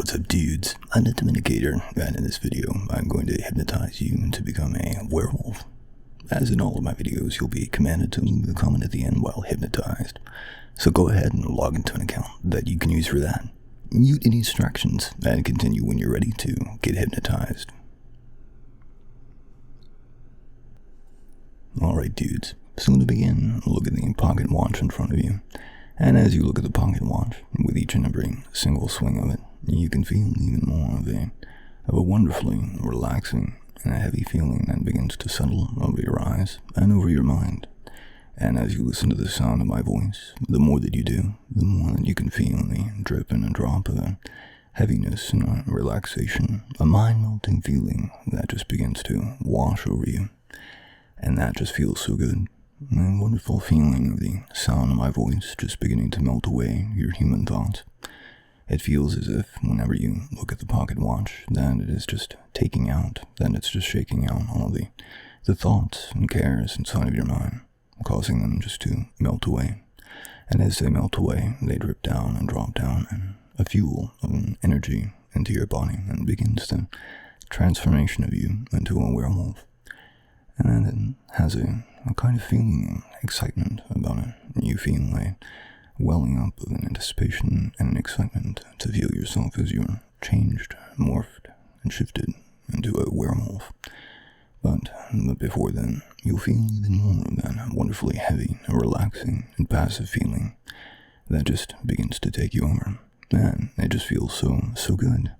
What's up, dudes? I'm the Dominicator, and in this video, I'm going to hypnotize you to become a werewolf. As in all of my videos, you'll be commanded to leave a comment at the end while hypnotized. So go ahead and log into an account that you can use for that. Mute any distractions, and continue when you're ready to get hypnotized. Alright, dudes. So to begin, look at the pocket watch in front of you. And as you look at the pocket watch, with each and every single swing of it, you can feel even more of a wonderfully relaxing and a heavy feeling that begins to settle over your eyes and over your mind. And as you listen to the sound of my voice, the more that you do, the more that you can feel the drip and a drop of a heaviness and a relaxation, a mind-melting feeling that just begins to wash over you. And that just feels so good. A wonderful feeling of the sound of my voice just beginning to melt away your human thoughts. It feels as if whenever you look at the pocket watch, that it is just taking out, that it's just shaking out all the thoughts and cares inside of your mind, causing them just to melt away. And as they melt away, they drip down and drop down, and a fuel of an energy into your body, and begins the transformation of you into a werewolf. And it has a kind of feeling of excitement about it. You feel a welling up of an anticipation and an excitement to feel yourself as you're changed, morphed, and shifted into a werewolf. But before then, you'll feel even more of that wonderfully heavy, relaxing, and passive feeling that just begins to take you over. And it just feels so good.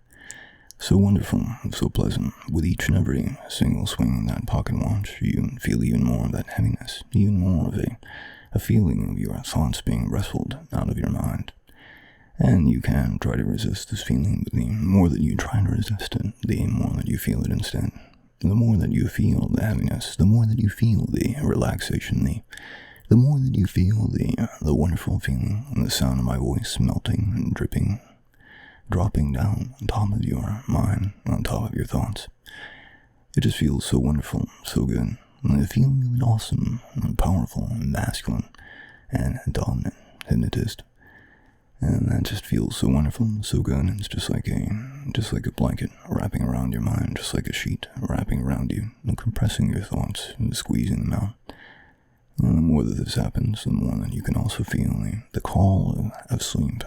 So wonderful, so pleasant. With each and every single swing of that pocket watch, you feel even more of that heaviness, even more of a feeling of your thoughts being wrestled out of your mind. And you can try to resist this feeling, but the more that you try to resist it, the more that you feel it instead. The more that you feel the heaviness, the more that you feel the relaxation, the more that you feel the wonderful feeling and the sound of my voice melting and dripping, dropping down on top of your mind, on top of your thoughts. It just feels so wonderful, so good. And the feeling of an awesome, and powerful, and masculine, and dominant hypnotist. And that just feels so wonderful, so good. It's just like a blanket wrapping around your mind, just like a sheet wrapping around you, and compressing your thoughts and squeezing them out. And the more that this happens, the more that you can also feel the call of sleep.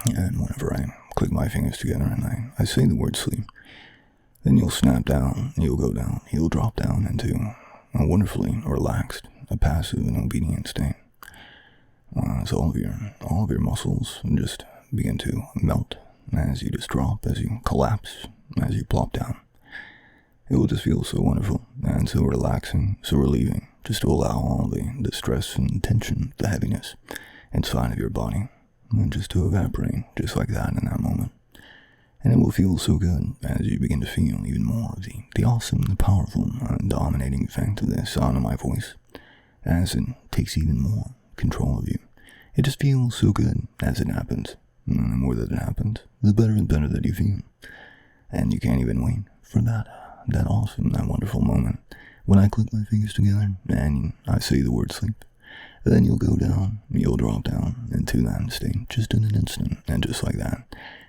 And whenever I click my fingers together and I say the word sleep, then you'll snap down, you'll go down, you'll drop down into a wonderfully relaxed, a passive and obedient state. So all of your muscles just begin to melt as you just drop, as you collapse, as you plop down. It will just feel so wonderful and so relaxing, so relieving, just to allow all the stress and tension, the heaviness inside of your body, and just to evaporate just like that in that moment. And it will feel so good as you begin to feel even more of the awesome, the powerful, dominating effect of the sound of my voice, as it takes even more control of you. It just feels so good as it happens. And the more that it happens, the better and better that you feel. And you can't even wait for that awesome, that wonderful moment when I click my fingers together and I say the word sleep. Then you'll go down, you'll drop down into that state just in an instant, and just like that,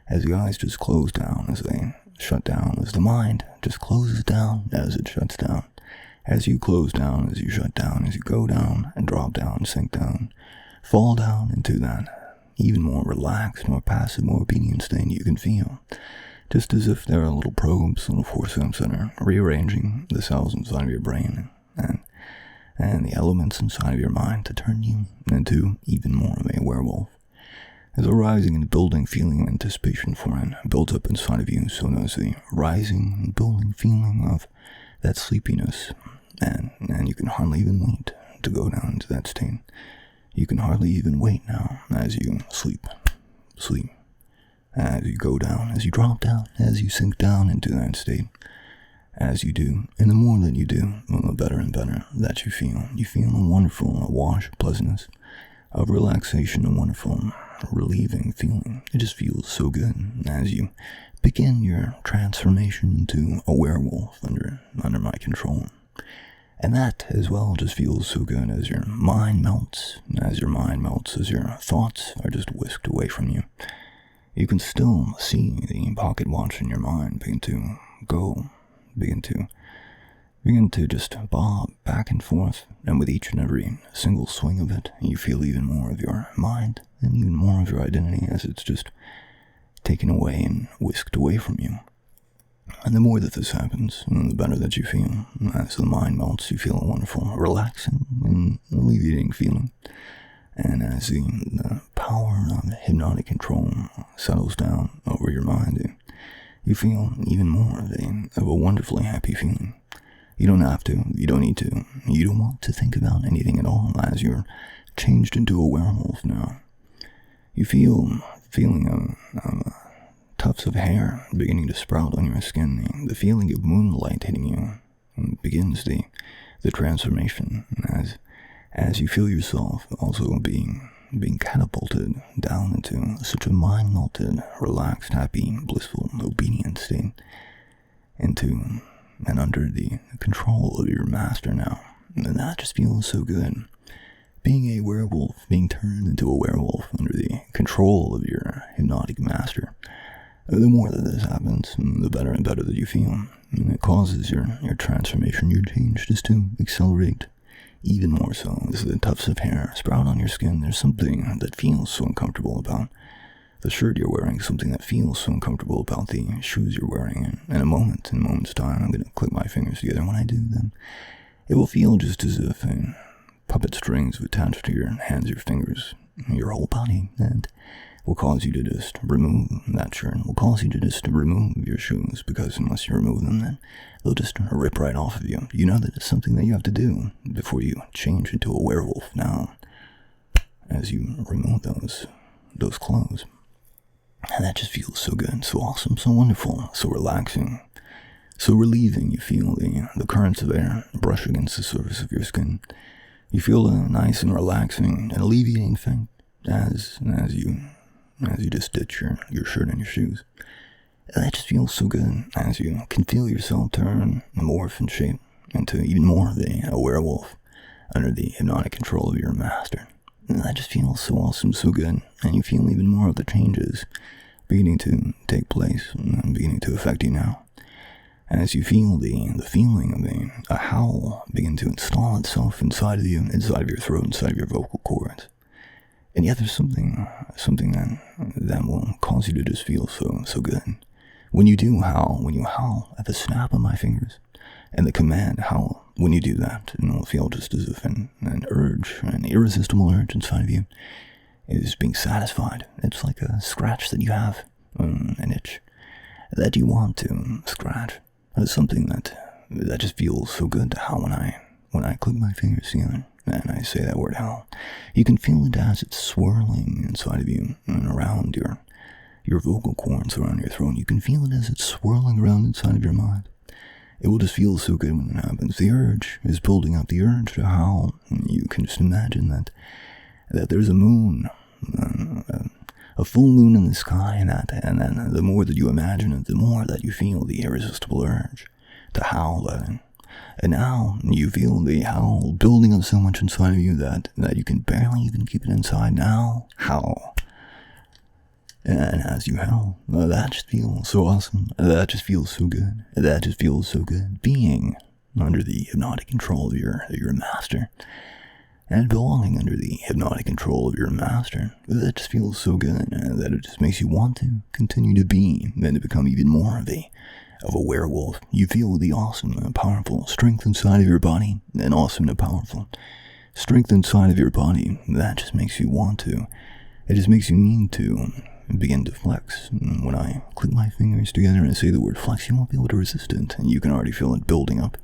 as the eyes just close down, as they shut down, as the mind just closes down, as it shuts down, as you close down, as you shut down, as you go down and drop down, sink down, fall down into that even more relaxed, more passive, more obedient state you can feel, just as if there are little probes, little forceps that are rearranging the cells inside of your brain and the elements inside of your mind to turn you into even more of a werewolf. As a rising and building feeling of anticipation for it builds up inside of you, so does the rising and building feeling of that sleepiness, and you can hardly even wait to go down into that state. You can hardly even wait now as you sleep, as you go down, as you drop down, as you sink down into that state. As you do, and the more that you do, the better and better that you feel. You feel a wonderful wash of pleasantness, of relaxation, a wonderful, relieving feeling. It just feels so good as you begin your transformation into a werewolf under my control. And that, as well, just feels so good as your mind melts, as your thoughts are just whisked away from you. you can still see the pocket watch in your mind begin to go, begin to just bob back and forth, and with each and every single swing of it, you feel even more of your mind and even more of your identity as it's just taken away and whisked away from you. And the more that this happens, the better that you feel. As the mind melts, you feel a wonderful, relaxing, and alleviating feeling. And as the power of hypnotic control settles down over your mind, you feel even more of a wonderfully happy feeling. You don't have to, you don't need to, you don't want to think about anything at all as you're changed into a werewolf now. You feel feeling of tufts of hair beginning to sprout on your skin. The feeling of moonlight hitting you begins the transformation as you feel yourself also being catapulted down into such a mind-melted, relaxed, happy, blissful, obedient state, into and under the control of your master now. And that just feels so good. Being a werewolf, being turned into a werewolf under the control of your hypnotic master. The more that this happens, the better and better that you feel. And it causes your transformation, your change just to accelerate even more so. As the tufts of hair sprout on your skin, there's something that feels so uncomfortable about the shirt you're wearing, something that feels so uncomfortable about the shoes you're wearing. And in a moment's time, I'm going to click my fingers together. When I do, then it will feel just as if puppet strings have attached to your hands, your fingers, your whole body, and will cause you to just remove that shirt, will cause you to just remove your shoes, because unless you remove them, then they'll just rip right off of you. You know that it's something that you have to do before you change into a werewolf now, as you remove those clothes. And that just feels so good, so awesome, so wonderful, so relaxing, so relieving. You feel the currents of air brush against the surface of your skin. You feel a nice and relaxing and alleviating thing as you just ditch your shirt and your shoes. That just feels so good as you can feel yourself turn and morph and shape into even more of a werewolf under the hypnotic control of your master. And that just feels so awesome, so good, and you feel even more of the changes beginning to take place and beginning to affect you now. As you feel the feeling of a howl begin to install itself inside of you, inside of your throat, inside of your vocal cords. And yet there's something that will cause you to just feel so good. When you howl at the snap of my fingers, and the command howl, when you do that, it will feel just as if an urge, an irresistible urge inside of you is being satisfied. It's like a scratch that you have, an itch that you want to scratch. It's something that just feels so good to howl when I click my fingers together and I say that word howl. You can feel it as it's swirling inside of you and around your vocal cords, around your throat. You can feel it as it's swirling around inside of your mind. It will just feel so good when it happens. The urge is building up, the urge to howl. And you can just imagine that there's a moon, a full moon in the sky, and then the more that you imagine it, the more that you feel the irresistible urge to howl that in. And now you feel the howl building up so much inside of you that you can barely even keep it inside. Now, howl. And as you howl, that just feels so awesome. That just feels so good. That just feels so good. Being under the hypnotic control of your master. And belonging under the hypnotic control of your master. That just feels so good that it just makes you want to continue to be and to become even more of a werewolf. You feel the awesome and powerful strength inside of your body, and awesome and powerful strength inside of your body. That just makes you want to. It just makes you need to begin to flex. And when I click my fingers together and say the word flex, you won't be able to resist it, and you can already feel it building up,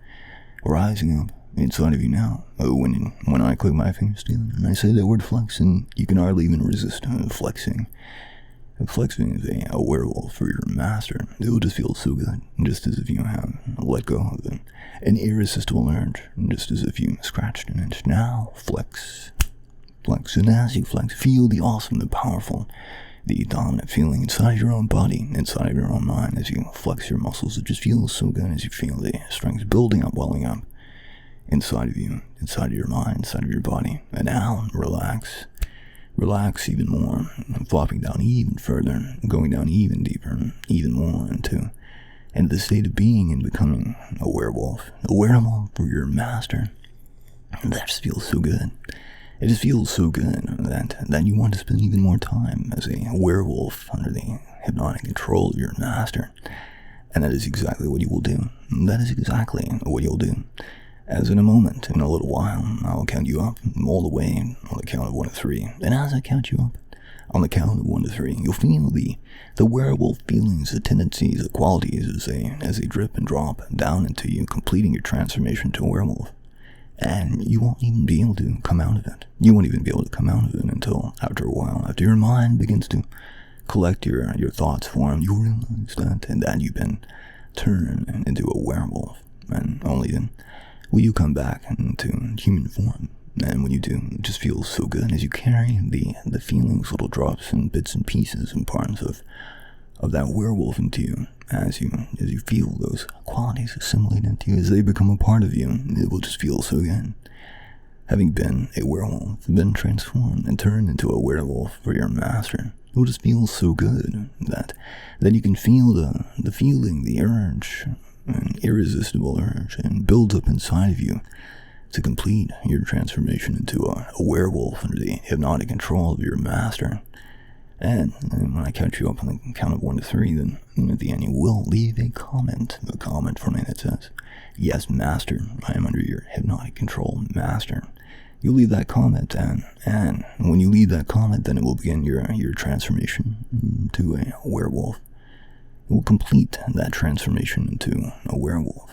rising up inside of you now. When I click my fingers together and I say that word flex, and you can hardly even resist flexing. Flexing is a werewolf for your master. It will just feel so good, just as if you have let go of an irresistible urge, just as if you scratched an itch. Now, flex. Flex, and as you flex, feel the awesome, the powerful, the dominant feeling inside your own body, inside of your own mind. As you flex your muscles, it just feels so good as you feel the strength building up, welling up inside of you, inside of your mind, inside of your body. And now, relax. relax even more, flopping down even further, going down even deeper, even more into the state of being and becoming a werewolf for your master. That just feels so good. It just feels so good that you want to spend even more time as a werewolf under the hypnotic control of your master. And that is exactly what you will do. That is exactly what you'll do. As in a moment, in a little while, I'll count you up all the way on the count of 1 to 3. And as I count you up on the count of 1 to 3, you'll feel the werewolf feelings, the tendencies, the qualities as they drip and drop down into you, completing your transformation to a werewolf. And you won't even be able to come out of it. You won't even be able to come out of it until after a while. After your mind begins to collect your thoughts form, you'll realize that you've been turned into a werewolf. And only then will you come back into human form. And when you do, it just feels so good as you carry the feelings, little drops and bits and pieces and parts of that werewolf into you. As you feel those qualities assimilate into you, as they become a part of you, it will just feel so good. Having been a werewolf, been transformed and turned into a werewolf for your master, it will just feel so good that you can feel the feeling, the urge, an irresistible urge, and builds up inside of you to complete your transformation into a werewolf under the hypnotic control of your master. And when I count you up on the count of 1 to 3, then at the end you will leave a comment for me that says, "Yes, master, I am under your hypnotic control, master." You leave that comment, and when you leave that comment, then it will begin your transformation to a werewolf. It will complete that transformation into a werewolf.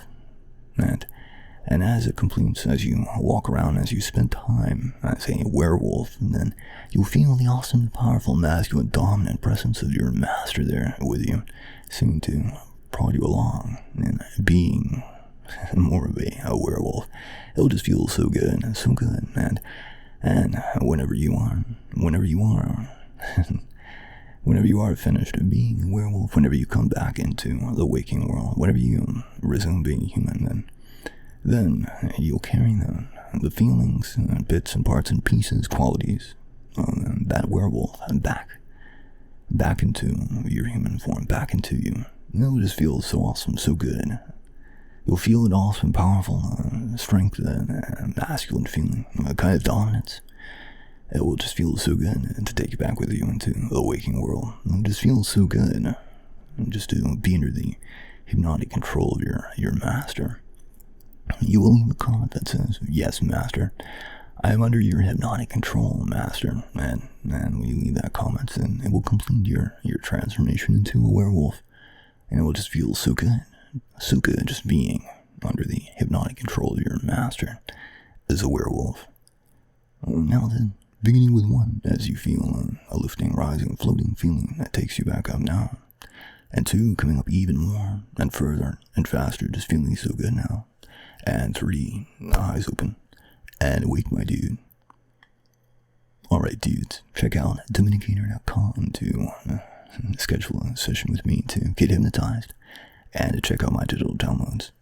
And as it completes, as you walk around, as you spend time as a werewolf, and then you'll feel the awesome, powerful, masculine, dominant presence of your master there with you, seeming to prod you along in being more of a werewolf. It'll just feel so good, and whenever you are finished being a werewolf, whenever you come back into the waking world, whenever you resume being human, then you'll carry the feelings, bits and parts and pieces, qualities of that werewolf back into your human form, back into you. And it'll just feel so awesome, so good. You'll feel an awesome, powerful strength and masculine feeling, a kind of dominance. It will just feel so good to take you back with you into the waking world. It just feels so good just to be under the hypnotic control of your master. You will leave a comment that says, "Yes, master, I am under your hypnotic control, master." And when you leave that comment, then it will complete your transformation into a werewolf. And it will just feel so good just being under the hypnotic control of your master as a werewolf. Now then, beginning with 1, as you feel a lifting, rising, floating feeling that takes you back up now. And 2, coming up even more and further and faster, just feeling so good now. And 3, eyes open and awake, my dude. Alright, dudes, check out Dominicator.com to schedule a session with me to get hypnotized and to check out my digital downloads.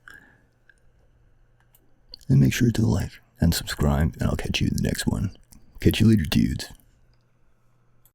And make sure to like and subscribe, and I'll catch you in the next one. Catch you later, dudes.